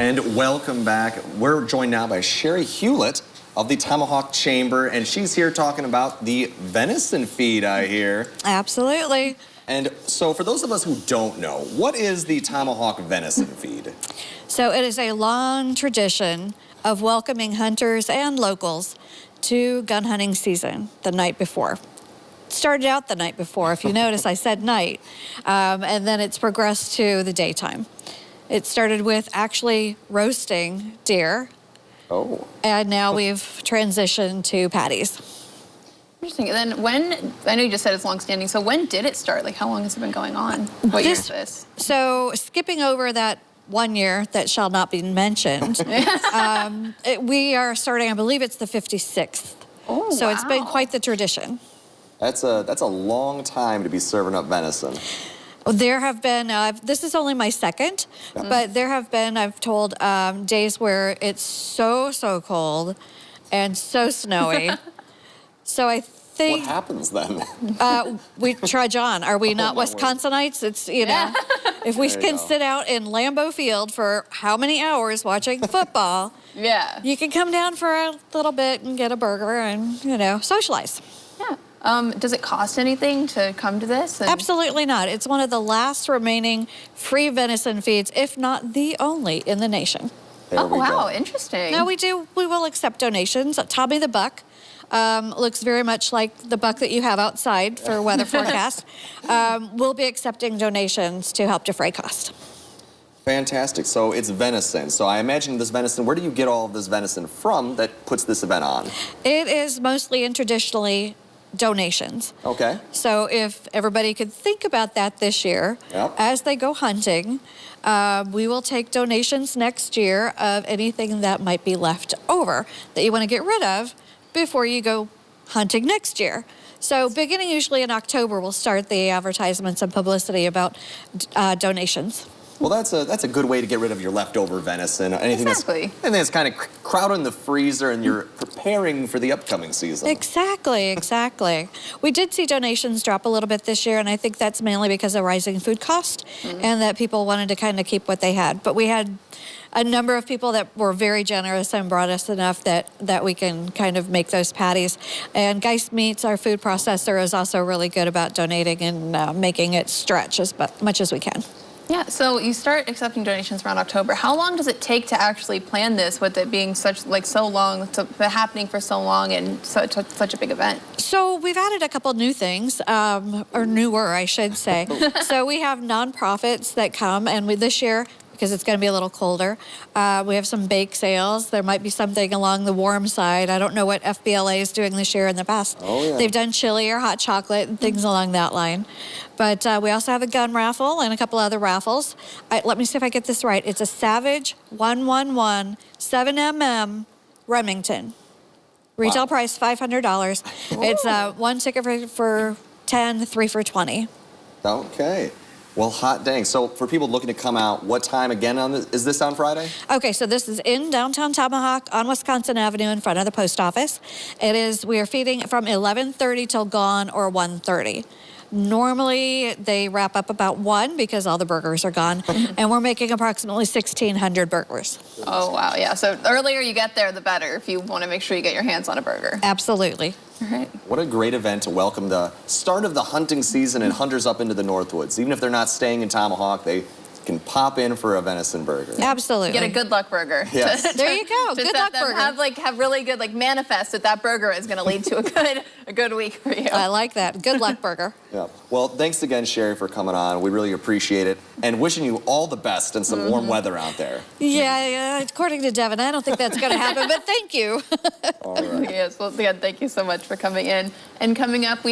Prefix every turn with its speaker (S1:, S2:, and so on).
S1: And welcome back. We're joined now by Sherry Hewlett of the Tomahawk Chamber, and she's here talking about the venison feed, I hear.
S2: Absolutely.
S1: And so for those of us who don't know, what is the Tomahawk venison feed?
S2: So it is a long tradition of welcoming hunters and locals to gun hunting season the night before. It started out the night before. If you notice, I said night, and then it's progressed to the daytime. It started with actually roasting deer.
S1: Oh.
S2: And now we've transitioned to patties.
S3: Interesting. And then when, I know you just said it's long-standing, so when did it start? Like, how long has it been going on? What year is this?
S2: So skipping over that 1 year that shall not be mentioned, we are starting, I believe it's the 56th.
S3: Oh,
S2: so
S3: wow.
S2: It's been quite the tradition.
S1: That's a long time to be serving up venison.
S2: There have been, this is only my second, but there have been, I've told, days where it's so cold and so snowy. So I think...
S1: What happens then?
S2: We trudge on. Are we not Wisconsinites? It's, you know, if we can sit out in Lambeau Field for how many hours watching football,
S3: Yeah.
S2: you can come down for a little bit and get a burger and, you know, socialize.
S3: Yeah. Does it cost anything to come to this?
S2: Absolutely not. It's one of the last remaining free venison feeds, if not the only in the nation.
S1: There we
S3: wow,
S1: go.
S3: interesting.
S2: No, we will accept donations. Tommy the buck looks very much like the buck that you have outside for weather forecast. We'll be accepting donations to help defray cost.
S1: Fantastic. So it's venison. So I imagine this venison, where do you get all of this venison from that puts this event on?
S2: It is mostly and traditionally donations.
S1: Okay.
S2: So if everybody could think about that this year, as they go hunting, we will take donations next year of anything that might be left over that you want to get rid of before you go hunting next year. So beginning usually in October, we'll start the advertisements and publicity about donations.
S1: Well, that's a good way to get rid of your leftover venison. Anything that's kind of crowding the freezer and you're preparing for the upcoming season.
S2: Exactly. We did see donations drop a little bit this year, and I think that's mainly because of rising food cost and that people wanted to kind of keep what they had. But we had a number of people that were very generous and brought us enough that we can kind of make those patties. And Geist Meats, our food processor, is also really good about donating and making it stretch as much as we can.
S3: Yeah, so you start accepting donations around October. How long does it take to actually plan this with it being so long, happening for so long and such a big event? So
S2: we've added a couple new things, or newer, I should say. So we have nonprofits that come, and this year, because it's going to be a little colder, we have some bake sales. There might be something along the warm side. I don't know what FBLA is doing this year. In the past, they've done chili or hot chocolate and things along that line. But we also have a gun raffle and a couple other raffles. Let me see if I get this right. It's a Savage 111 7mm Remington. Retail price $500. It's one ticket for 10, 3 for 20.
S1: Okay. Well, hot dang. So for people looking to come out, what time again is this on Friday?
S2: Okay, so this is in downtown Tomahawk on Wisconsin Avenue in front of the post office. We are feeding from 11:30 till gone or 1:30. Normally, they wrap up about 1 because all the burgers are gone, and we're making approximately 1,600 burgers.
S3: Oh, wow, yeah. So the earlier you get there, the better if you want to make sure you get your hands on a burger.
S2: Absolutely.
S3: All right.
S1: What a great event to welcome the start of the hunting season and hunters up into the Northwoods. Even if they're not staying in Tomahawk, they can pop in for a venison burger.
S2: Absolutely.
S3: Get a good luck burger.
S1: Yes.
S2: There you go. Good luck burger.
S3: Have really good, manifest that burger is going to lead to a good week for you.
S2: I like that. Good luck burger.
S1: Yeah. Well, thanks again, Sherry, for coming on. We really appreciate it. And wishing you all the best and some warm weather out there.
S2: Yeah, according to Devin, I don't think that's going to happen, but thank you.
S1: All right.
S3: Yes, well, again, thank you so much for coming in. And coming up, we have